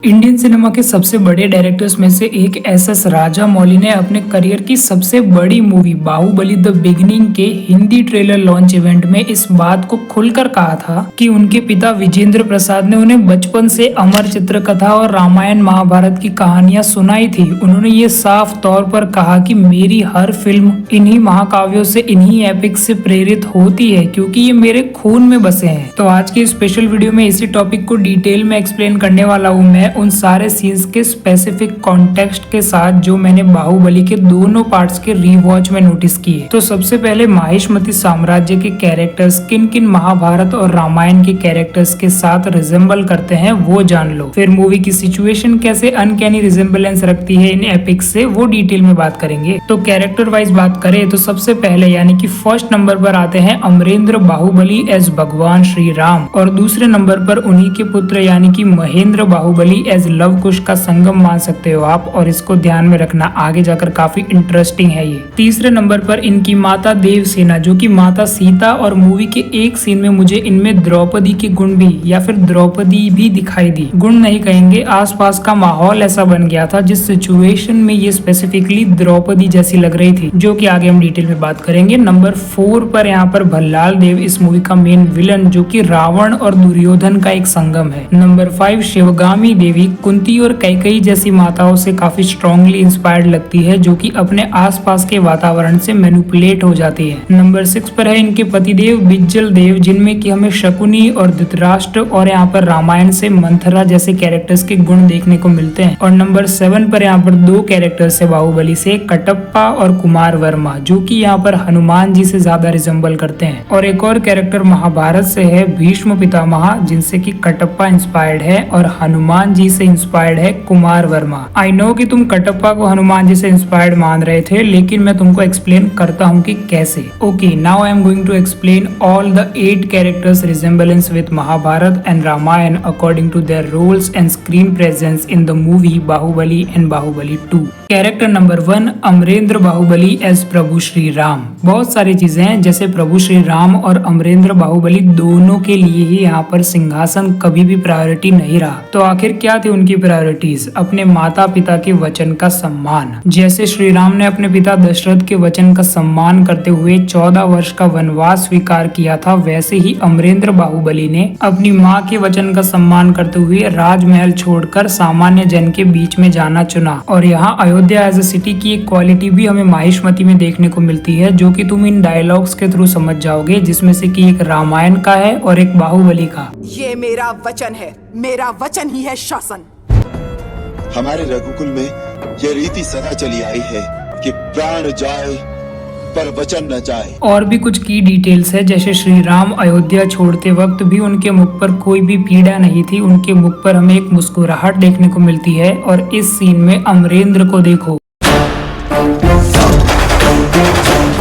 Indian cinema के सबसे बड़े डायरेक्टर्स में से एक एस राजामौली ने अपने करियर की सबसे बड़ी मूवी बाहुबली द बिगिनिंग के हिंदी ट्रेलर लॉन्च इवेंट में इस बात को खुलकर कहा था कि उनके पिता विजेंद्र प्रसाद ने उन्हें बचपन से अमर चित्रकथा और रामायण महाभारत की कहानियां सुनाई थी। उन्होंने ये साफ तौर पर कहा कि मेरी हर फिल्म इन्हीं महाकाव्यों से, इन्हीं एपिक से प्रेरित होती है क्योंकि ये मेरे खून में बसे हैं। तो आज की स्पेशल वीडियो में इसी टॉपिक को डिटेल में एक्सप्लेन करने वाला हूँ मैं, उन सारे सीन्स के स्पेसिफिक कॉन्टेक्स्ट के साथ जो मैंने बाहुबली के दोनों पार्ट्स के रीवॉच में नोटिस किए। तो सबसे पहले माहिष्मती साम्राज्य के कैरेक्टर्स किन किन महाभारत और रामायण के कैरेक्टर्स के साथ रिजेंबल करते हैं वो जान लो। फिर मूवी की सिचुएशन कैसे अनकैनी रिजेंबलेंस रखती है इन एपिक्स से वो डिटेल में बात करेंगे। तो कैरेक्टर वाइज बात करें तो सबसे पहले यानी कि फर्स्ट नंबर पर आते हैं अमरेंद्र बाहुबली एज भगवान श्री राम, और दूसरे नंबर पर उन्हीं के पुत्र यानी कि महेंद्र बाहुबली एज लव कुश का संगम मान सकते हो आप, और इसको ध्यान में रखना आगे जाकर काफी इंटरेस्टिंग है ये। तीसरे नंबर पर इनकी माता देवसेना जो कि माता सीता, और मूवी के एक सीन में मुझे इनमें द्रौपदी के गुण भी या फिर द्रौपदी भी दिखाई दी। गुण नहीं कहेंगे, आसपास का माहौल ऐसा बन गया था जिस सिचुएशन में ये स्पेसिफिकली द्रौपदी जैसी लग रही थी, जो कि आगे हम डिटेल में बात करेंगे। नंबर 4 पर यहाँ पर भल्लाल देव इस मूवी का मेन विलन जो कि रावण और दुर्योधन का एक संगम है। नंबर 5 शिवगामी देवी कुंती और कैकेयी जैसी माताओं से काफी स्ट्रॉन्गली इंस्पायर्ड लगती है, जो कि अपने आसपास के वातावरण से मैनिपुलेट हो जाती है। नंबर 6 पर है इनके पतिदेव बिज्जल देव, जिनमें कि हमें शकुनी और धृतराष्ट्र और यहाँ पर रामायण से मंथरा जैसे कैरेक्टर्स के गुण देखने को मिलते हैं। और नंबर 7 पर यहाँ पर दो कैरेक्टर्स है बाहुबली से, कटप्पा और कुमार वर्मा, जो कि यहाँ पर हनुमान जी से ज्यादा रिजेंबल करते हैं। और एक और कैरेक्टर महाभारत से है भीष्म पितामह, जिनसे कि कटप्पा इंस्पायर्ड है, और हनुमान जी से इंस्पायर्ड है कुमार वर्मा। आई नो कि तुम कटप्पा को हनुमान जी से इंस्पायर्ड मान रहे थे, लेकिन मैं तुमको एक्सप्लेन करता हूँ कि कैसे। Okay, now I am going to explain all the 8 characters resemblance with Mahabharata and Ramayana according to their roles and screen presence in the movie Baahubali and Baahubali 2। Character number 1 Amarendra Baahubali as Prabhu Shri Ram. बहुत सारी चीजें हैं, जैसे प्रभु श्री राम और अमरेंद्र बाहुबली दोनों के लिए ही यहाँ पर सिंहासन कभी भी प्रायोरिटी नहीं रहा। तो आखिर क्या थी उनकी प्रायोरिटीज? अपने माता पिता के वचन का सम्मान। जैसे श्री राम ने अपने पिता दशरथ के वचन का सम्मान करते हुए 14 वर्ष का वनवास स्वीकार किया था, वैसे ही अमरेंद्र बाहुबली ने अपनी माँ के वचन का सम्मान करते हुए राजमहल छोड़कर सामान्य जन के बीच में जाना चुना। और यहाँ अयोध्या एज अ सिटी की एक क्वालिटी भी हमें माहिष्मती में देखने को मिलती है, जो कि तुम इन डायलॉग्स के थ्रू समझ जाओगे, जिसमें से कि एक रामायण का है और एक बाहुबली का। ये मेरा वचन है, मेरा वचन ही है शासन। हमारे रघुकुल में यह रीति सदा चली आई है कि प्राण जाए पर वचन न जाए। और भी कुछ की डिटेल्स है, जैसे श्री राम अयोध्या छोड़ते वक्त भी उनके मुख पर कोई भी पीड़ा नहीं थी, उनके मुख पर हमें एक मुस्कुराहट देखने को मिलती है। और इस सीन में अमरेंद्र को देखो,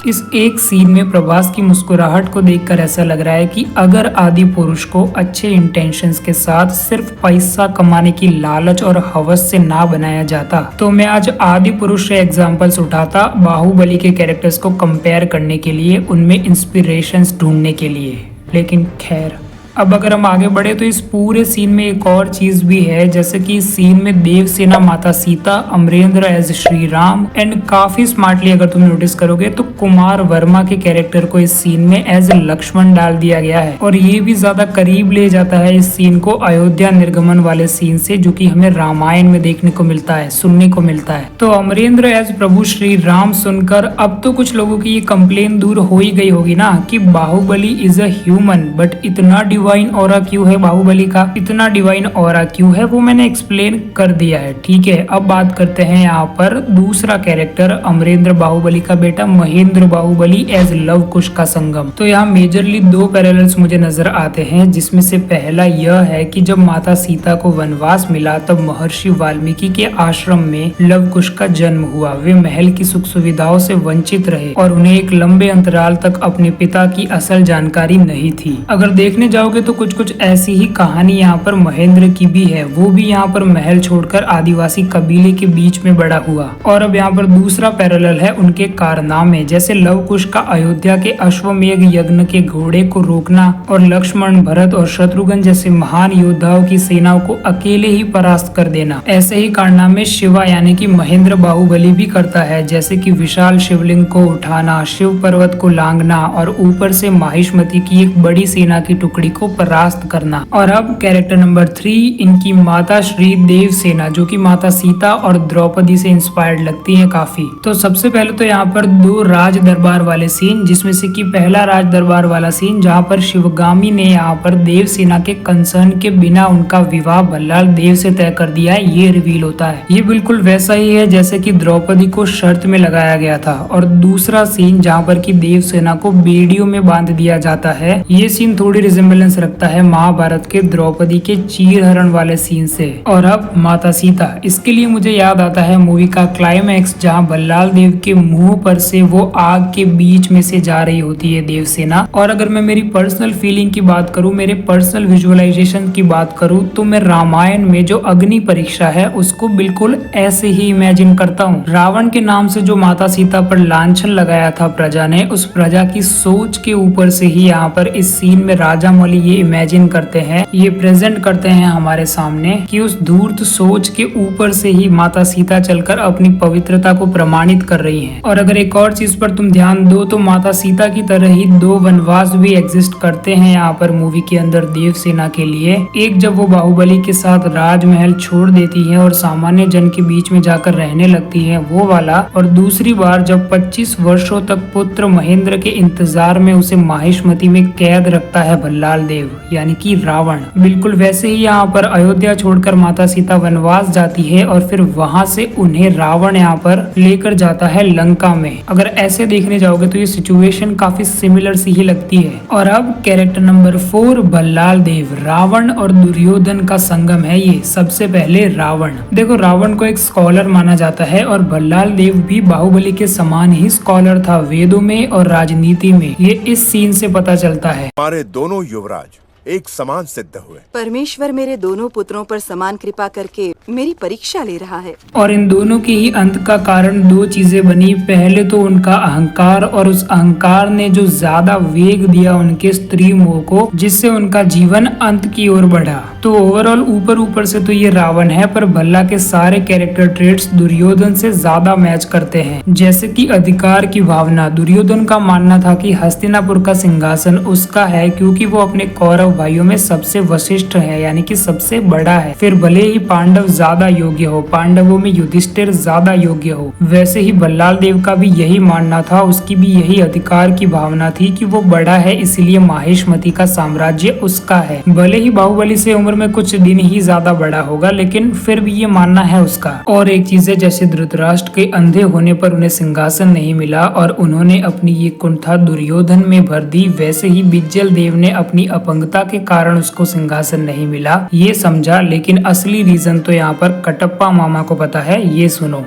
इस एक सीन में प्रभास की मुस्कुराहट को देखकर ऐसा लग रहा है कि अगर आदि पुरुष को अच्छे इंटेंशंस के साथ सिर्फ पैसा कमाने की लालच और हवस से ना बनाया जाता, तो मैं आज आदि पुरुष से एग्जांपल्स उठाता बाहुबली के कैरेक्टर्स को कंपेयर करने के लिए, उनमें इंस्पिरेशंस ढूंढने के लिए। लेकिन खैर, अब अगर हम आगे बढ़े तो इस पूरे सीन में एक और चीज भी है, जैसे कि इस सीन में देवसेना माता सीता, अमरेंद्र एज श्री राम, एंड काफी स्मार्टली अगर तुम नोटिस करोगे तो कुमार वर्मा के कैरेक्टर को इस सीन में एज लक्ष्मण डाल दिया गया है। और ये भी ज्यादा करीब ले जाता है इस सीन को अयोध्या निर्गमन वाले सीन से, जो कि हमें रामायण में देखने को मिलता है, सुनने को मिलता है। तो अमरेंद्र एज प्रभु श्री राम सुनकर अब तो कुछ लोगों की ये कंप्लेन दूर हो ही गई होगी ना कि Baahubali is a human, but इतना डिवाइन ऑरा क्यों है बाहुबली का, इतना डिवाइन ऑरा क्यों है, वो मैंने एक्सप्लेन कर दिया है। ठीक है, अब बात करते हैं यहाँ पर दूसरा कैरेक्टर अमरेंद्र बाहुबली का बेटा महेंद्र बाहुबली एज लव कुश का संगम। तो यहाँ मेजरली 2 पैरेलल्स मुझे नजर आते हैं, जिसमें से पहला यह है कि जब माता सीता को वनवास मिला तब महर्षि वाल्मीकि के आश्रम में लव कुश का जन्म हुआ। वे महल की सुख सुविधाओं से वंचित रहे और उन्हें एक लंबे अंतराल तक अपने पिता की असल जानकारी नहीं थी। अगर देखने जाओगे जाओगे तो कुछ कुछ ऐसी ही कहानी यहाँ पर महेंद्र की भी है। वो भी यहाँ पर महल छोड़कर आदिवासी कबीले के बीच में बड़ा हुआ। और अब यहाँ पर दूसरा पैरेलल है उनके कारनामे, जैसे लव कुश का अयोध्या के अश्वमेध यज्ञ के घोड़े को रोकना और लक्ष्मण, भरत और शत्रुघ्न जैसे महान योद्धाओं की सेनाओं को अकेले ही परास्त कर देना। ऐसे ही कारनामे शिवा यानी कि महेंद्र बाहुबली भी करता है, जैसे कि विशाल शिवलिंग को उठाना, शिव पर्वत को लांघना और ऊपर से माहिष्मती की एक बड़ी सेना की टुकड़ी को परास्त करना। और अब कैरेक्टर नंबर 3, इनकी माता श्री देव सेना, जो कि माता सीता और द्रौपदी से इंस्पायर्ड लगती है काफी। तो सबसे पहले तो यहाँ पर 2 राज दरबार वाले सीन, जिसमें से कि पहला राज दरबार वाला सीन जहाँ पर शिवगामी ने यहाँ पर देव सेना के कंसर्न के बिना उनका विवाह भल्लाल देव से तय कर दिया है, ये रिवील होता है। ये बिल्कुल वैसा ही है जैसे कि द्रौपदी को शर्त में लगाया गया था। और दूसरा सीन जहाँ पर कि देव सेना को बेड़ियों में बांध दिया जाता है, ये सीन थोड़ी रिजेम्बलेंस रखता है महाभारत के द्रौपदी के चीरहरण वाले सीन से। और अब माता सीता, इसके लिए मुझे याद आता है मूवी का क्लाइमैक्स, जहाँ भल्लाल देव के मुंह पर से वो आग के बीच में से जा रही होती है देव सेना। और अगर मैं मेरी पर्सनल फीलिंग की बात करूँ, मेरे पर्सनल विजुअलाइजेशन की बात करूँ, तो मैं रामायण में जो अग्नि परीक्षा है उसको बिल्कुल ऐसे ही इमेजिन करता हूँ। रावण के नाम से जो माता सीता पर लांछन लगाया था प्रजा ने, उस प्रजा की सोच के ऊपर से ही यहाँ पर इस सीन में राजा मौली ये इमेजिन करते हैं, ये प्रेजेंट करते हैं हमारे सामने कि उस धूर्त सोच के ऊपर से ही माता सीता चलकर अपनी पवित्रता को प्रमाणित कर रही हैं। और अगर एक और चीज पर तुम ध्यान दो तो माता सीता की तरह ही 2 वनवास भी एग्जिस्ट करते हैं यहाँ पर मूवी के अंदर देव सेना के लिए। एक जब वो बाहुबली के साथ राजमहल छोड़ देती है और सामान्य जन के बीच में जाकर रहने लगती है, वो वाला। और दूसरी बार जब 25 वर्षों तक पुत्र महेंद्र के इंतजार में उसे माहिष्मती में कैद रखता है भल्लाल देव यानी कि रावण। बिल्कुल वैसे ही यहाँ पर अयोध्या छोड़कर माता सीता वनवास जाती है और फिर वहाँ से उन्हें रावण यहाँ पर लेकर जाता है लंका में। अगर ऐसे देखने जाओगे तो ये सिचुएशन काफी सिमिलर सी ही लगती है। और अब कैरेक्टर नंबर 4, भल्लाल देव। रावण और दुर्योधन का संगम है ये। सबसे पहले रावण, देखो रावण को एक स्कॉलर माना जाता है और भल्लाल देव भी बाहुबली के समान ही स्कॉलर था वेदों में और राजनीति में। ये इस सीन से पता चलता है। हमारे दोनों युवराज एक समान सिद्ध हुए। परमेश्वर मेरे दोनों पुत्रों पर समान कृपा करके मेरी परीक्षा ले रहा है। और इन दोनों के ही अंत का कारण 2 चीजें बनी। पहले तो उनका अहंकार, और उस अहंकार ने जो ज्यादा वेग दिया उनके स्त्री मोह को, जिससे उनका जीवन अंत की ओर बढ़ा। तो ओवरऑल ऊपर से तो ये रावण है, पर भल्ला के सारे कैरेक्टर ट्रेट्स दुर्योधन से ज्यादा मैच करते हैं। जैसे कि अधिकार की भावना, दुर्योधन का मानना था कि हस्तिनापुर का सिंहासन उसका है क्योंकि वो अपने कौरव भाइयों में सबसे वशिष्ठ है यानी कि सबसे बड़ा है। फिर भले ही पांडव ज्यादा योग्य हो, पांडवों में युधिष्ठिर ज्यादा योग्य हो, वैसे ही भल्लाल देव का भी यही मानना था। उसकी भी यही अधिकार की भावना थी कि वो बड़ा है, इसलिए माहिष्मती का साम्राज्य उसका है। भले ही बाहुबली से उम्र में कुछ दिन ही ज्यादा बड़ा होगा, लेकिन फिर भी ये मानना है उसका। और एक चीज है, जैसे धृतराष्ट्र के अंधे होने पर उन्हें सिंहासन नहीं मिला और उन्होंने अपनी ये कुंठा दुर्योधन में भर दी, वैसे ही बिज्जल देव ने अपनी अपंगता के कारण उसको सिंहासन नहीं मिला, ये समझा। लेकिन असली रीजन तो यहाँ पर कटप्पा मामा को पता है, ये सुनो।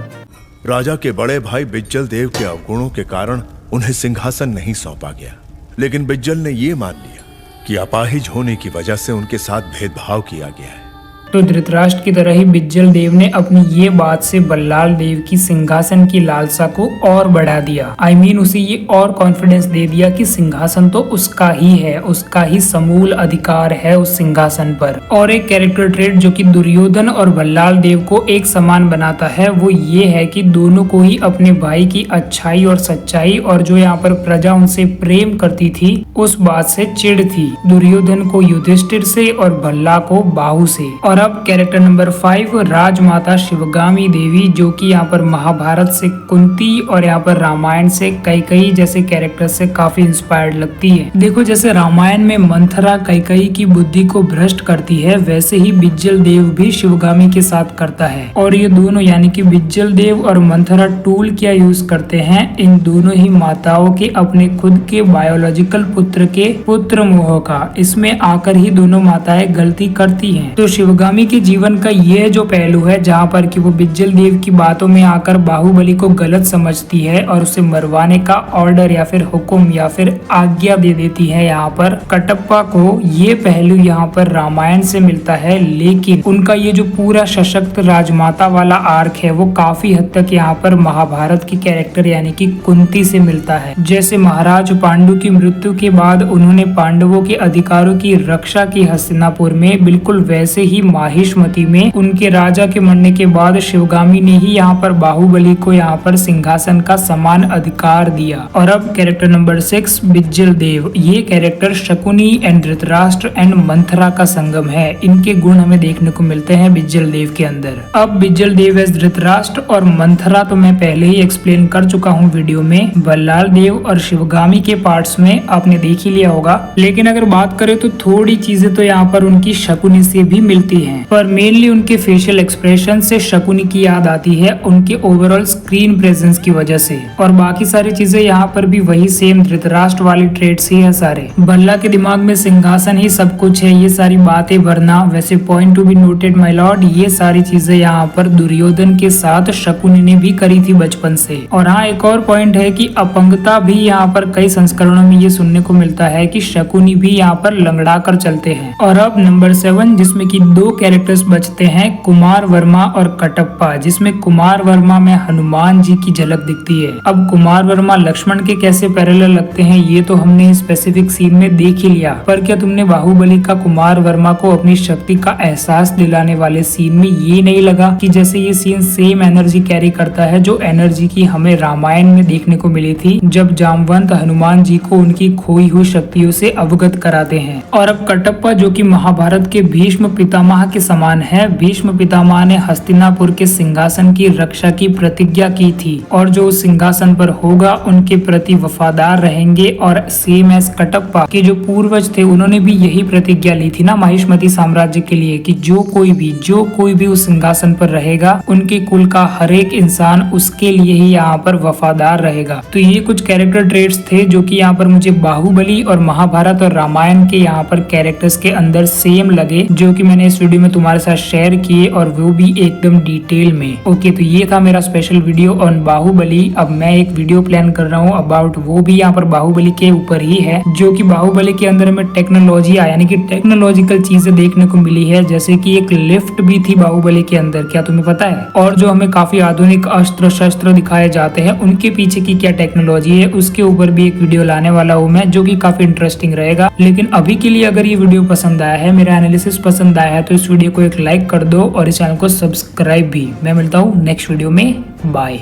राजा के बड़े भाई बिज्जल देव के अवगुणों के कारण उन्हें सिंहासन नहीं सौंपा गया, लेकिन बिज्जल ने ये मान लिया कि अपाहिज होने की वजह से उनके साथ भेदभाव किया गया है। तो धृतराष्ट्र की तरह ही बिज्जल देव ने अपनी ये बात से भल्लाल देव की सिंहासन की लालसा को और बढ़ा दिया। उसे ये और कॉन्फिडेंस दे दिया कि सिंहासन तो उसका ही है, उसका ही समूल अधिकार है उस सिंहासन पर। और एक कैरेक्टर ट्रेट जो कि दुर्योधन और भल्लाल देव को एक समान बनाता है, वो ये है कि दोनों को ही अपने भाई की अच्छाई और सच्चाई और जो यहाँ पर प्रजा उनसे प्रेम करती थी उस बात से चिढ़ थी। दुर्योधन को युधिष्ठिर से और भल्ला को बाहु से। और अब कैरेक्टर नंबर 5, राजमाता शिवगामी देवी, जो कि यहाँ पर महाभारत से कुंती और यहाँ पर रामायण से कैकेयी जैसे कैरेक्टर से काफी इंस्पायर्ड लगती है। देखो जैसे रामायण में मंथरा कैकेयी की बुद्धि को भ्रष्ट करती है, वैसे ही बिज्जल देव भी शिवगामी के साथ करता है। और ये दोनों यानी कि बिज्जल देव और मंथरा टूल क्या यूज करते हैं, इन दोनों ही माताओं के अपने खुद के बायोलॉजिकल पुत्र के पुत्र मोह का। इसमें आकर ही दोनों माताएं गलती करती हैं। तो शिवगामी शिवगामी के जीवन का यह जो पहलू है जहाँ पर कि वो बिज्जल देव की बातों में आकर बाहुबली को गलत समझती है और उसे मरवाने का ऑर्डर या फिर हुक्म या फिर आज्ञा दे देती है यहाँ पर कटप्पा को, ये पहलू यहाँ पर रामायण से मिलता है। लेकिन उनका ये जो पूरा सशक्त राजमाता वाला आर्क है वो काफी हद तक यहाँ पर महाभारत की कैरेक्टर यानी कि कुंती से मिलता है। जैसे महाराज पांडु की मृत्यु के बाद उन्होंने पांडवों के अधिकारों की रक्षा की हस्तिनापुर में, बिल्कुल वैसे ही माहिष्मति में उनके राजा के मरने के बाद शिवगामी ने ही यहाँ पर बाहुबली को यहाँ पर सिंहासन का समान अधिकार दिया। और अब कैरेक्टर नंबर 6 बिज्जल देव। ये character Shakuni and Dhritarashtra and Manthara का संगम है। इनके गुण हमें देखने को मिलते हैं बिज्जल देव के अंदर। अब बिज्जल देव एज धृतराष्ट्र और मंथरा तो मैं पहले ही एक्सप्लेन कर चुका हूँ वीडियो में। बल्लाल देव और शिवगामी के पार्ट्स में आपने देख ही लिया होगा। लेकिन अगर बात करें तो थोड़ी चीजें तो यहाँ पर उनकी शकुनी से भी मिलती हैं, पर मेनली उनके फेशियल एक्सप्रेशन से शकुनी की याद आती है उनके ओवरऑल स्क्रीन प्रेजेंस की वजह से। और बाकी सारी चीजें यहाँ पर भी वही सेम धृतराष्ट्र वाली ट्रेड्स ही है सारे। बल्ला के दिमाग में सिंहासन ही सब कुछ है, ये सारी बातें वरना वैसे point to be noted my Lord, ये सारी चीजें यहाँ पर दुर्योधन के साथ शकुनी ने भी करी थी बचपन से। और हाँ, एक और पॉइंट है कि अपंगता भी यहाँ पर कई संस्करणों में ये सुनने को मिलता है कि शकुनी भी यहाँ पर लंगड़ा कर चलते हैं। और अब नंबर 7 जिसमें कि 2 कैरेक्टर्स बचते हैं, कुमार वर्मा और कटप्पा, जिसमें कुमार वर्मा में हनुमान जी की झलक दिखती है। अब कुमार वर्मा लक्ष्मण के कैसे पैरेलल लगते हैं ये तो हमने स्पेसिफिक सीन में देख ही लिया, पर क्या तुमने बाहुबली का कुमार वर्मा को अपनी शक्ति का एहसास दिलाने वाले सीन में ये नहीं लगा कि जैसे ये सीन सेम एनर्जी कैरी करता है जो एनर्जी की हमें रामायण में देखने को मिली थी जब जामवंत हनुमान जी को उनकी खोई हुई शक्तियों से अवगत कराते हैं। और अब कटप्पा जो कि महाभारत के भीष्म पितामह के समान है, भीष्म पितामह ने हस्तिनापुर के सिंहासन की रक्षा की प्रतिज्ञा की थी और जो उस सिंहासन पर होगा उनके प्रति वफादार रहेंगे। और सेम एज कटप्पा के जो पूर्वज थे उन्होंने भी यही प्रतिज्ञा ली थी ना माहिष्मति साम्राज्य के लिए कि जो कोई भी उस सिंहासन पर रहेगा उनके कुल का हर एक इंसान उसके लिए ही यहाँ पर वफादार रहेगा। तो ये कुछ कैरेक्टर ट्रेट्स थे जो कि यहाँ पर मुझे बाहुबली और महाभारत और रामायण के यहाँ पर कैरेक्टर्स के अंदर सेम लगे, जो कि मैंने इस वीडियो में तुम्हारे साथ शेयर किए और वो भी एकदम डिटेल में। ओके, तो ये था मेरा स्पेशल वीडियो ऑन बाहुबली। अब मैं एक वीडियो प्लान कर रहा हूँ अबाउट वो भी यहाँ पर बाहुबली के ऊपर ही है, जो कि बाहुबली के अंदर में टेक्नोलॉजी यानी कि टेक्नोलॉजिकल चीजें देखने को मिली है, जैसे कि एक लिफ्ट भी थी बाहुबली के अंदर, क्या तुम्हें पता है? और जो हमें काफी आधुनिक अस्त्र शस्त्र दिखाए जाते हैं उनके पीछे की क्या टेक्नोलॉजी है उसके ऊपर भी एक वीडियो लाने वाला हूँ मैं, जो कि काफी इंटरेस्टिंग रहेगा। लेकिन अभी के लिए अगर ये वीडियो पसंद आया है, मेरा एनालिसिस पसंद आया है, तो इस वीडियो को एक लाइक कर दो और इस चैनल को सब्सक्राइब भी। मैं मिलता हूँ नेक्स्ट वीडियो में, बाय।